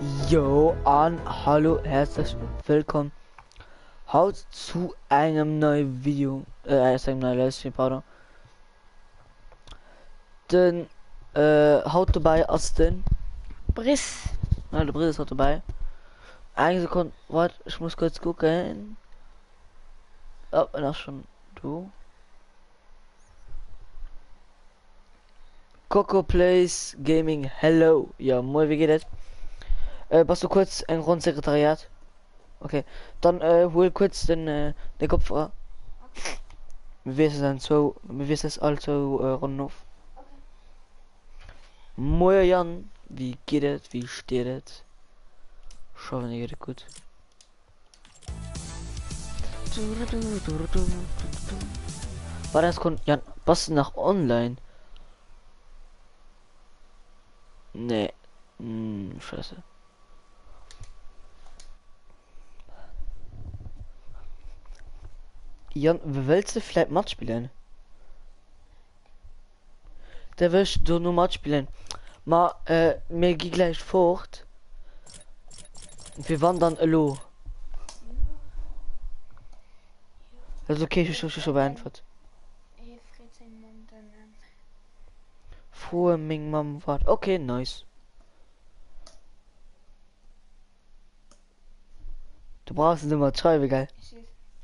Jo, hallo, herzlich willkommen heute zu einem neuen Video, einem neuen Livestream, pardon. Den, haut dabei als den Briss. der Brill ist heute dabei. Eine Sekunde, warte, ich muss kurz gucken. Oh, ach schon, du. Coco Plays Gaming, hello. Ja, moin, wie geht es? Passt du kurz ein Grundsekretariat? Okay, dann hol kurz den Kopfhörer. Wir wissen dann so, wir wissen es also rund auf. Moin Jan, wie geht es? Wie steht es? Schauen wir geht gut. War das Jan, was nach online? Nee. Scheiße. Jan, willst du vielleicht Match spielen? Der willst du nur Match spielen. Ma, mir geht gleich fort. Wir wandern allo. Das ist okay, ich schon beantwortet. Frohe Ming Mam wart. Okay, nice. Du brauchst nicht mal schreiben, geil.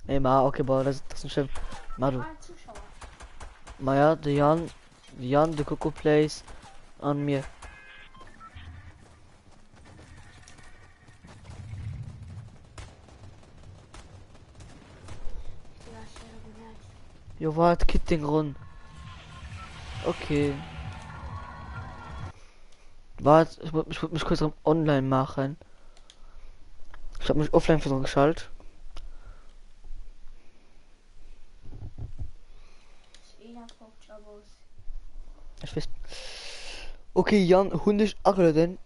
Ey, ma, okay, boah, das ist nicht schlimm. Ma, du. Ma ja, der Jan, der Coco Plays an mir. Jo, wart, kipp den Grund. Okay. Wart, ich wollte mich kurz online machen. Ich habe mich offline versucht geschaltet. Ich weiß. Okay, Jan, hundisch denn.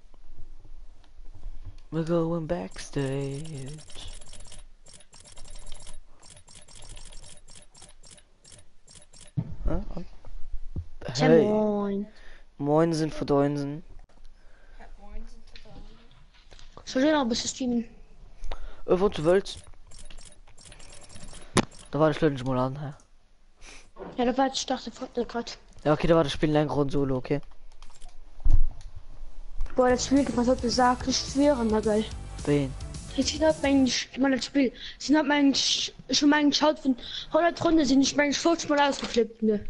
We're going backstage. Hey. Moin. Moin sind für Deunsen. Soll ich noch ein bisschen streamen? Was du willst. Da war das Lönnchen mal an. Hä? Ja, da war ich dachte gerade. Ja, okay, da war das Spiel lang Grund solo, okay. Boah, das Spiel, was hat gesagt, ist schwerer, na geil. Wen? Ich hab das Spiel. Ich hab schon mal geschaut von 100 Runden sind ich meine 50 Mal ausgeflippt, ne?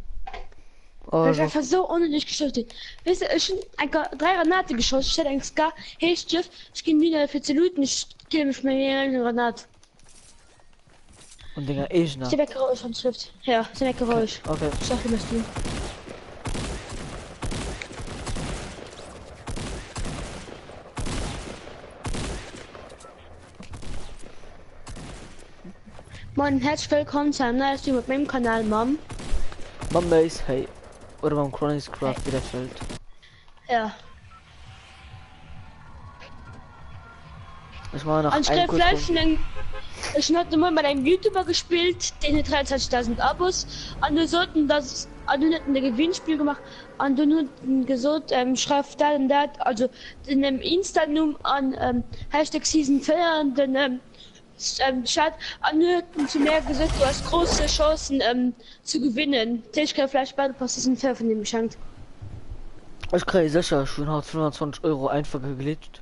Oh, Das ist einfach so unnötig geschossen. Weißt du, ich schon einfach 3 Granate geschossen. Ich hätte eigentlich gar, hey, ich gehe wieder für 10 Minuten, ich kill mich mit einer Granate. und Dinger, ich noch. Ist der Wecker raus von Schrift? Ja, ist der Wecker raus. Okay. Ich sag dir, was du. Moin, herzlich willkommen zu einem neuen Stream auf meinem Kanal, Mom. Mama ist hey. Oder beim Chronic's Craft Hey. wieder fällt. Ja. Ich mache noch Und ich ein krieg kurz. vielleicht ich hatte mal mit einem YouTuber gespielt, den hat 23.000 Abos. Und du sollten das, und du hatten ein Gewinnspiel gemacht. Und du hatten gesagt, schreib da und das, also in dem Insta-Num an Hashtag Season 4 und dann Chat. Und du hatten zu mir gesagt, du hast große Chancen zu gewinnen. Ich kann vielleicht beide paar Season 4 von dem geschenkt. Ich kriege sicher schon hat 25 Euro einfach geglitscht.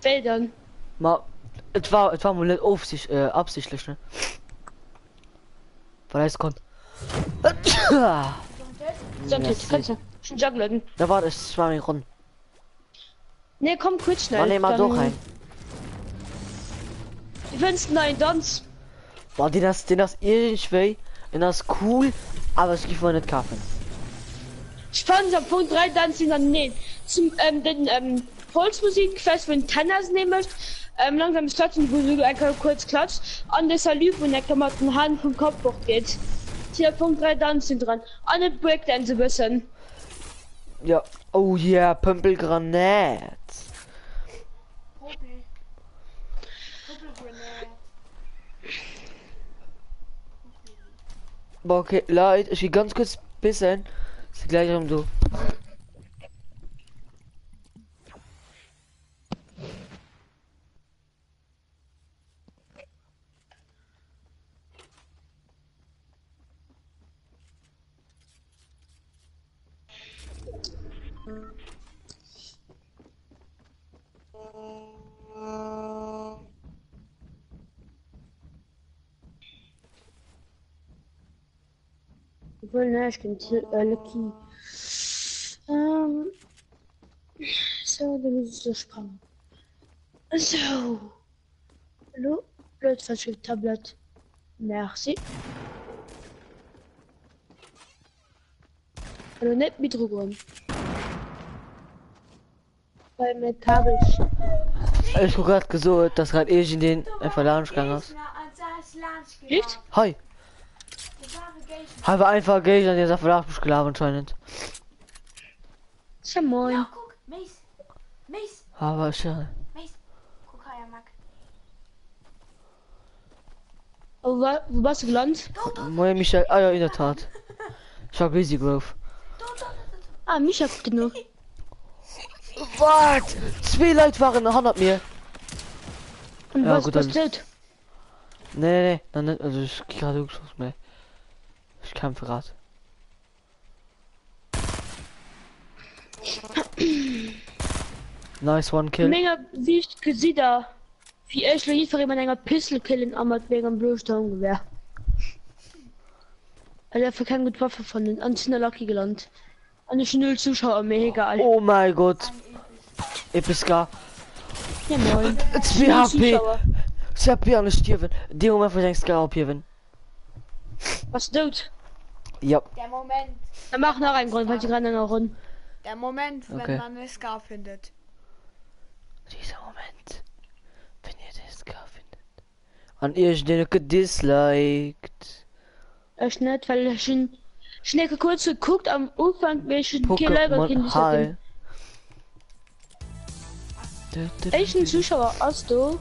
Wäldern. Ma, es war mal nicht absichtlich, ne? Weil es kommt. Sonst kannst du schon jugglen. Da war das 2 Runden. Ne, komm kurz schnell. Man nehmen mal doch rein. Ich wünsche einen neuen Tanz. Boah, den das irgendwie, den das cool, aber es gibt wohl nicht kaufen. Ich fand am Punkt 3 Tanzen dann nehmen. Zum den Volksmusikfest, wenn Tennis nehmen möchte. Langsam ist klatschen, wo du einfach kurz klatscht. An der Salü, wo der Klamotten Hand vom Kopf hoch geht. Hier Punkt 3 Tanzen dran. An den Breakdance ein bisschen. Ja, oh yeah, Pömpelgranat. Boah, okay, Leute, ich will ganz kurz bisschen. Ist gleich um du. Obwohl, ne, ich bin Lucky. So, dann ist es das Sprung. So. Hallo? Blöd, falsche Tablet. Merci. Hallo, nicht mit Druckern. Weil mit Kabel. Ich hab grad gesucht, dass grad in den einfach Lounge gegangen ist. Hilft? Hi. Habe einfach Geld an dieser Verlag gelaufen anscheinend. Ja, moin. Ja, guck, Mace, Aber schön. guck her, Mac. Oh, wo warst du gelandet? Moin Michael, ah ja, in der Tat. Ich hab Greasy Grove. Ah, mich habt ihr noch. Was? 2 Leute waren 100 mir. Und Ja, was gut, passiert? Nee, dann nicht, also ich krieg gerade Rückschuss mehr. Ich kämpfe gerade. Nice one kill. Menge, wie ich gesehen da. Wie ich hier für jemand einer Pistol killen am wegen einem Blutsteingewehr. Also dafür keine gute Waffe von den Antina Lucky gelandet. Eine 0 Zuschauer, mir egal. Oh mein Gott. Episka. Ja, moin. 2 Null HP. Zuschauer. 2 HP an der Stirn. Die Moment von denkst gar abgeben. Was tut? Ja. Der Moment, Dann mach noch einen Grund, weil die gerade noch rund. der Moment, wenn Okay. man eine Scar findet. Dieser Moment. Wenn ihr das gar findet. An ihr den gedisliked. Echt nicht, weil ich schon schnell kurz geguckt am Anfang, welchen Killer Kind Pokémon ich High. hatte. Echten Zuschauer hast du?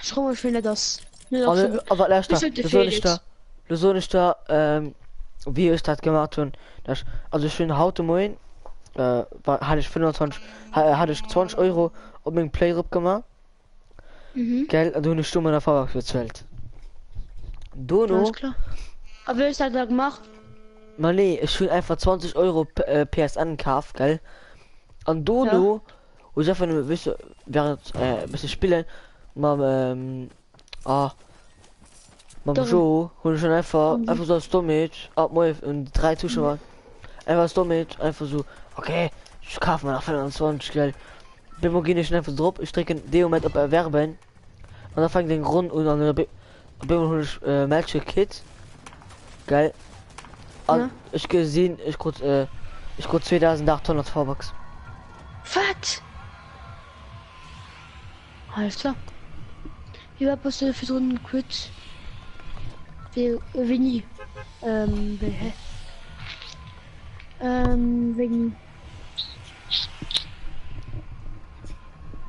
Schau mal, ich finde das. Nur noch so- Aber erst da. Ich sollte Du soll nicht Felix. da. Du soll nicht da, wie ich das gemacht und das, also schön heute Morgen, hatte ich 25, hatte ich 20 Euro auf meinen Playrip gemacht. Mhm. Geld, und du eine Stunde in der Fahrrad bezahlt. Du Alles noch? klar. Aber wer ist das da gemacht? Man, nee, ich will einfach 20 Euro PSN gekauft, gell? Und du Ja. noch, wo ich einfach nur, weißt du, während, ein bisschen spielen, mit Darum. Joe, und schon einfach, Mhm. einfach so als Damage, ab mal und 3 Zuschauer. Einfach als Damage, einfach so, okay, ich kaufe mir nach 25, gell? Bin mal nicht einfach drauf, ich drücke in dem Moment auf Erwerben, und dann fängt den Grund und dann bin ich, Magic Kit, geil? Und Ja. ich gesehen, ich kurz 2800 V-Bucks. Was? Alles klar. Wie war das für so einen Quit? Wie nie. Hä? Wegen.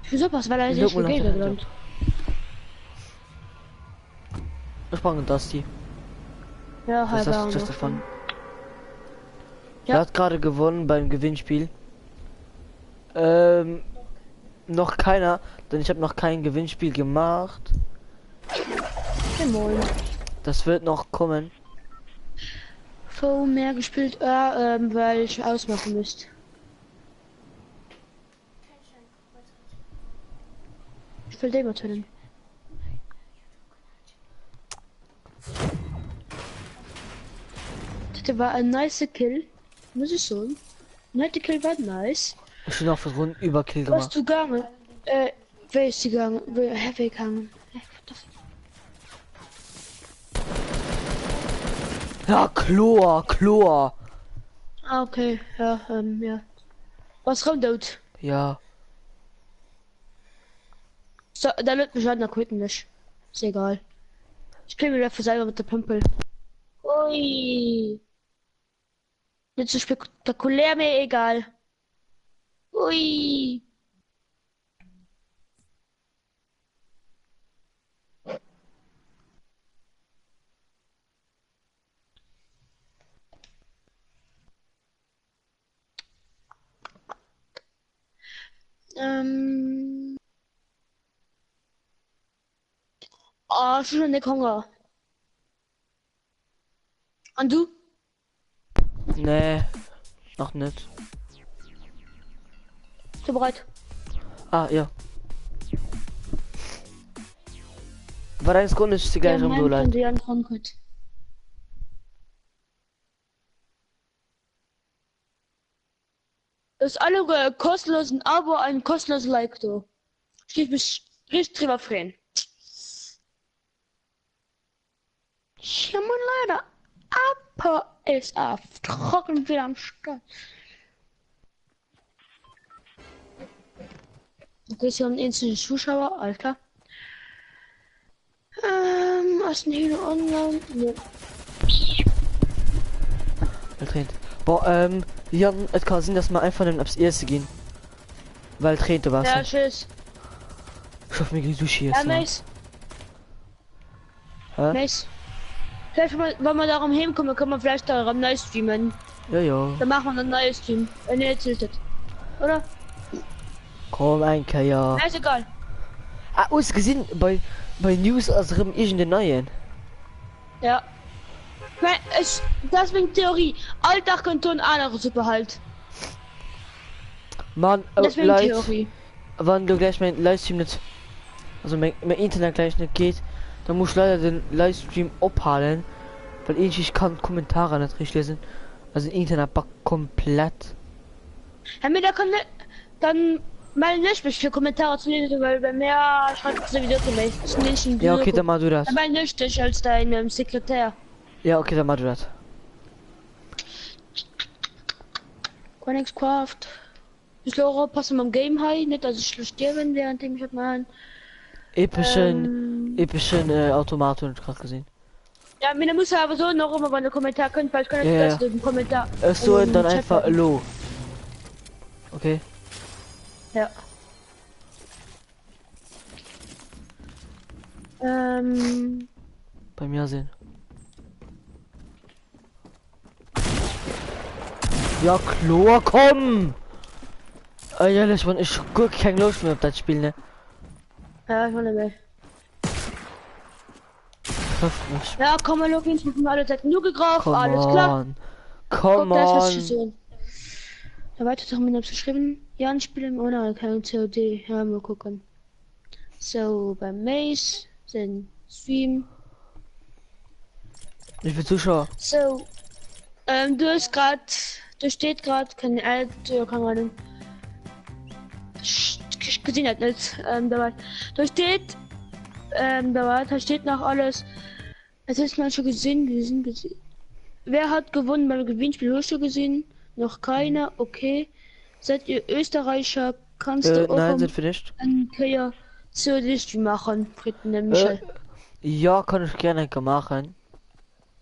Wieso was? Weil er Ich sich lob für mal Geld nach der gelandet. Ich brauche Dusty. Ja, Was halb ist das, auch das noch. davon? Ja. Er hat gerade gewonnen beim Gewinnspiel. Noch keiner, denn ich habe noch kein Gewinnspiel gemacht. Ja, moin. Das wird noch kommen. Vor mehr gespielt, weil ich ausmachen müsste. Ich will den mal töten. Das war ein nice Kill, muss ich sagen. Der Kill war nice. Ich bin auf Runden Überkill Was gemacht. du gegangen? Wer ist die gegangen? Wer gegangen? Ja, Chlor. Ah, okay, ja, ja. Was kommt dort? Ja. So, da lädt mich an, da quitten nicht. Ist egal. Ich spiele mir dafür selber mit der Pümpel. Ui. Nicht so spektakulär, mir egal. Ui. Oh, schon nicht Hunger. Und du? Nee, noch nicht. Bist du bereit? Ah, ja. War dein Grund ist die gleiche mein du leid. Freund Jan Frankfurt. Das ist alle kostenlosen Abo, ein kostenloses Like, du. Steht mich richtig drüber freuen. Ja, man, leider. Abo ist auf trocken wieder am Start. Okay, ist hier ein einzelner Zuschauer, alles klar. Was denn hier online? Nee. Trainiert. Boah, Jan, es kann sein, dass wir einfach nicht aufs erste gehen. Weil trainiert du was. Ja, tschüss. Ich hoffe, mir geht Sushi Ja, jetzt. Mace. Hä? Mace. Vielleicht, wenn wir darum hinkommen, können wir vielleicht daran neu streamen. Ja, ja. Dann machen wir einen neuen Stream. Wenn ihr erzählt habt. Oder? Komm, ein ja. Na, ist egal. Ah, uns gesehen bei News aus dem irgendeinen neuen. Ja. Das ist meine Theorie. Alltag könnte ein anderer Super halt. Mann, Das ist meine Leute, Theorie. wenn du gleich mein Livestream nicht, also mein Internet gleich nicht geht, dann muss ich leider den Livestream abhalten, weil ich kann Kommentare nicht richtig lesen. Also Internet backt komplett. Herr mir da kann dann mal nicht mich für Kommentare zu lesen, weil bei mir schreibt es wieder für mich. Ich nicht ein Ja, okay, dann mach du das. Aber nicht dich als dein Sekretär. Ja, okay, dann mach du das. Craft. Ich Laura passen am Game High, nicht dass ich sterben während ich das machen. Epischen Automat und gerade gesehen. Ja, mir muss aber so noch immer eine Kommentar könnt, weil ich kann Ja, das im Kommentar. So im dann Chat einfach machen. low. Okay. Ja. Bei mir sehen. Ja, Chlor, komm! Ehrlich, man, ich guck kein Lust mehr auf das Spiel, ne? Ja, ich meine mehr. Trifft mich. Ja, komm mal, Logins mit alle Zeit nur gegraft, Come alles klar. on. Come Guck, da ist was on. gesehen. Da weiter haben wir geschrieben. Jan spielen ohne kein COD. Ja, mal gucken. So, beim Mace sind Stream. Wie viele Zuschauer? So, du steht gerade keine alte, keine Ahnung. Ich gesehen hat nicht, da war, da steht noch alles. Es ist mal schon gesehen. Wer hat gewonnen beim Gewinnspiel? Hast du gesehen? Noch keiner, okay. Seid ihr Österreicher? Kannst du auch Nein, sind wir nicht. einen Player zu dich machen, Fritten Michel? Ja, kann ich gerne machen.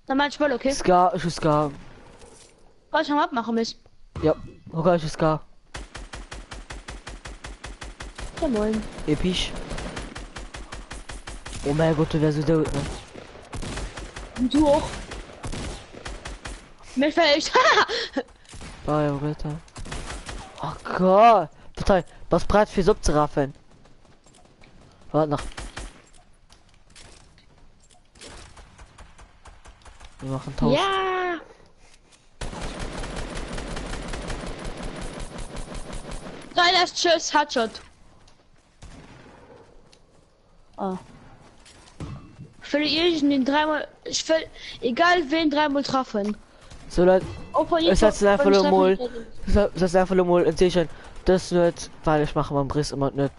Na manchmal, okay. Ska, ich Ska. Was ich noch abmachen muss. Ja, okay, ich Ska. Ja moin. Episch. Oh mein Gott, du wärst so tot, ne? Und du auch. Mir fällt. Bye, Ritter. Oh Gott. Partei, was breit für Subzeraffen? Warte noch. Wir machen Tausch. Ja. Geiler Tschüss, Headshot. Oh. Für den dreimal. Ich will. Egal wen dreimal treffen. So Leute, Auch von es hat einfach von nur mal. Treffen- Das ist einfach nur mal ein Zeichen. Das nicht, weil ich mache meinen Briss immer nicht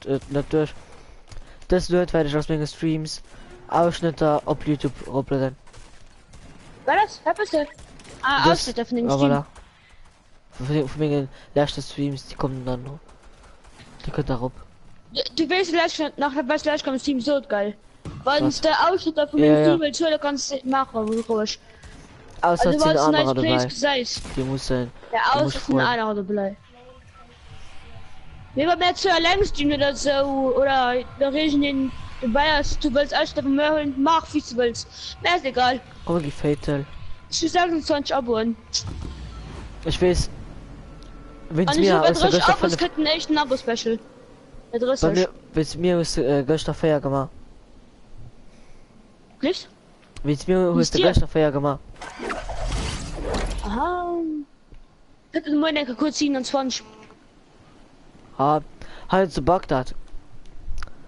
durch. Das nicht, weil ich aus meinen Streams Ausschnitte auf YouTube hochladen. War das? Hab du? Ah, Das- Ausschnitt von dem Aber Stream. da. Von meinen letzten Streams, die kommen dann noch. Die könnt darauf. Du weißt gleich nach was gleich kommt Stream so geil. Weil Was? der Ausschnitt von Ja, dem ja. Stream willst du kannst du machen, ruhig. Außer Also sind was andere nice Place dabei. gesagt. Die muss sein. Der Du musst Ausschnitt von freuen. einer dabei. Wenn man mehr zu allein streamen oder so oder der Regen in dabei ist, du willst alles davon mehr holen, mach wie du willst. Mir ist egal. Oh, die Fatal. Ich will 26 Abos. Ich weiß. Wenn es Und ich mir habe aus der 30 Göster Abos, kriegt ein echt ein Abo-Special. Der bei 30. mir, wenn's mir aus der Göster Feier gemacht. Nicht? Wenn's mir aus der dir? Göster Feier gemacht. Aha. Hätte nur eine kurz 27. Ah, halt zu Bagdad.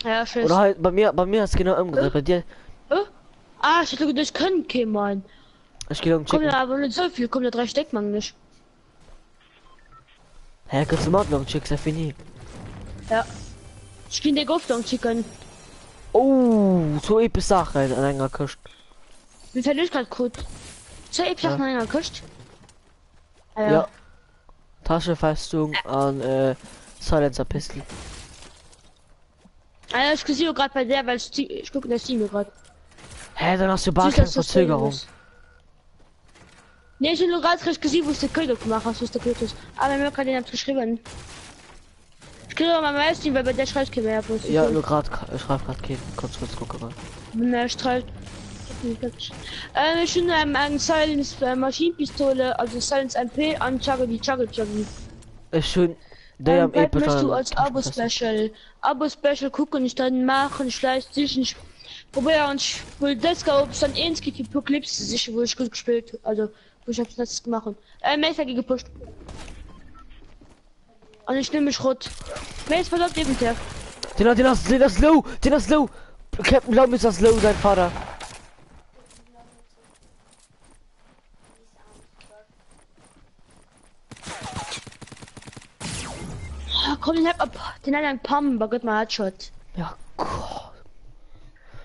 Ja, schön. Oder halt bei mir ist genau umgedreht. Bei dir, Ah, ich hätte das können kämen. ich gehe um Kommt Chicken. ja aber nicht so viel, kommt ja 3 Stück, man nicht. Hä, kannst du machen, Chicken, sehr fini. Ja. Ich bin der Goftung Chicken. Oh, so episch Sache an einer Küste. Wie viel ist gerade gut? So, ich sag Ja. mal einer Küste. Ah, Ja. Taschenfestung an Silencer Pistol. Ah, ich sehe gerade bei der, weil ich gucke das Team gerade. Hä, dann hast du gar keine Verzögerung. Ne, ich habe nur gerade recht gesehen, wo es der Köder gemacht hat, was der Köder ist. Aber mir kann den hab's geschrieben. Ich kriege mal mein Team, weil bei der schreibt kein mehr. Ja, nur gerade, ich schreibe gerade Käse. Kurz gucken mal. Mehr strahlt. Ich bin eine Silence Maschinenpistole, also Silence MP an Chuggy. Ist schön. Der am Bald episch. möchtest du als Abo-Special gucken, ich dann machen, ich leiste dich nicht. Probier und ich will das gar, ob es dann ähnlich gibt wie Apocalypse, sicher, wo ich gut gespielt, also, wo ich hab's letztes gemacht. Messer gepusht. Und ich nehme mich rot. Messer verlaubt eben der. Den hast low. Captain glaub mir, ist das low, sein Vater. Ah, komm, den hab ab, den hat ein Pam, aber Gott, mal Headshot. Ja, Gott.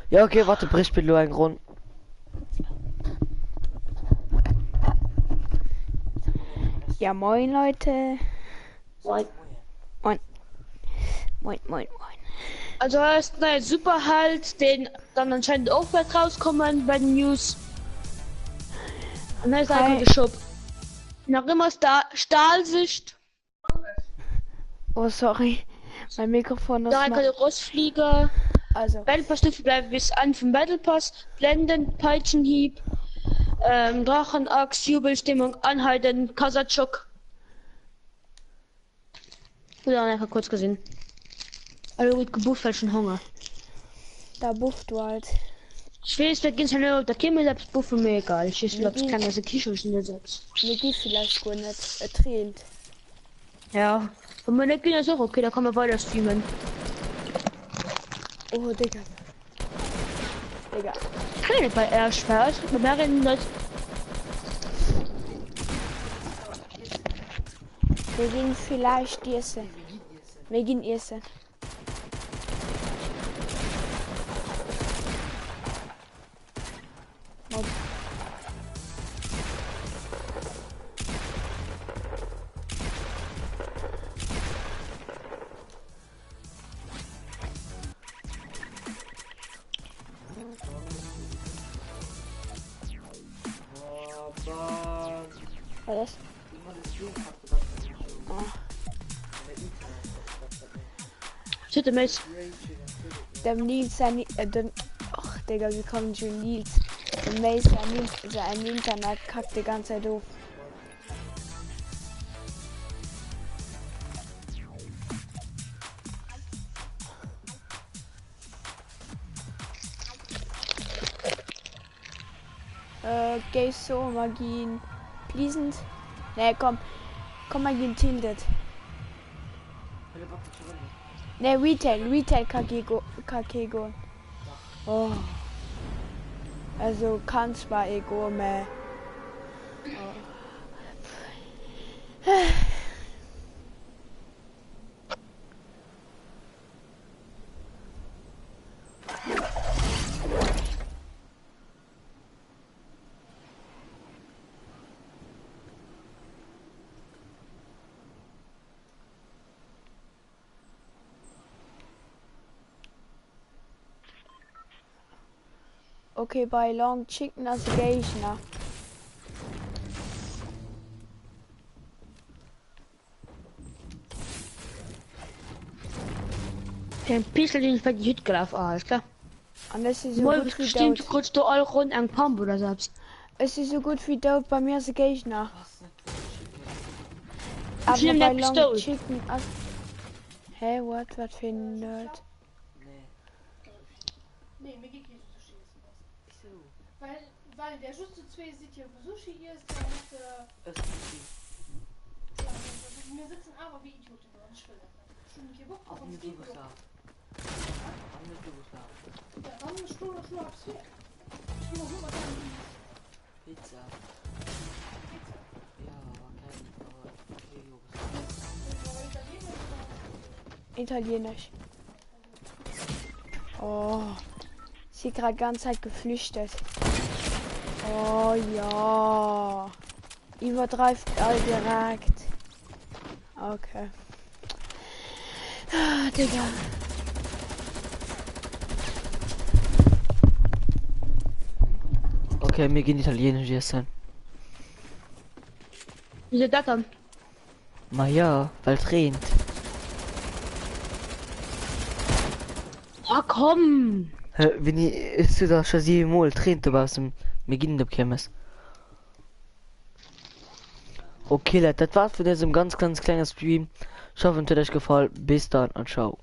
Ja, okay, warte, bricht bitte nur einen Grund. Ja, moin Leute. Moin. Moin. Also, er ist ein Superhalt, den dann anscheinend auch bald rauskommen bei den News. Und dann ist er einfach Shop. Noch immer Stahlsicht. Oh, sorry. Mein Mikrofon ist Da kann der Rossflieger. Also, Battle Pass Stufe bleibt bis an vom Battle Pass. Blenden, Peitschenhieb. Drachenachs, Jubelstimmung, Anhalten, Kasachok. Oder einfach kurz gesehen. Also gut gebufft, weil schon Hunger. da bufft du halt. Ich weiß, wir gehen schnell, da käme selbst Buffe mir egal. Ich glaube, es kann also Kische in der Sechs. Mir geht vielleicht gut nicht. Er tränt. Ja. Und meine Kinder ist auch okay, da kann man weiter streamen. Oh, Digga. Keine bei R Spaß. Wir merken das. Wir gehen vielleicht essen. Wir gehen essen. Was? Sitte Mess. Dem Nils sein, ach Digga, wie kommt schon Nils? Dem Mace sein Internet kackt die ganze Zeit doof. Gehst so Magien pleasant? Ne, komm Magien tilted. Ne, Retail Kakego. Oh. Also kann zwar ego mehr. Okay, bei Long Chicken as Gegner. Den Pistol, den ich bei die Hütte gelaufen habe, ist klar. Und es ist so Mal gut wie bestimmt dort. kurz du all rund an Pump oder selbst. Es ist so gut wie dort bei mir as Gegner. Aber nehm bei den Long Pistol. Chicken as... Hä, what für ein Nerd? Nee, mir geht nicht so schießen. Weil der Schuss zu 2 sieht hier Sushi hier ist der aber wie Idioten, oder nicht will. Schon eine Woche, Auch aber mit wie Jugoslaw. Auch mit Jugoslaw. Ja, dann eine Stunde Schlaps weg. Ich muss nur mal sagen, Pizza. Pizza. Ja, kein, aber okay, Jugoslaw. Italienisch. Oh. Sie gerade ganze Zeit geflüchtet. Oh ja. Übertreibt all direkt. Okay. Ah, Digga. Okay, mir gehen Italienisch essen. Wieso das dann? Ma ja, weil tränt. Ah, komm! Wenn ich du da schon 7 Mal tränt was dem Beginn der Kirmes. Okay, Leute, das war's für diesem ganz kleinen Stream. Ich hoffe, es hat euch gefallen. Bis dann und ciao.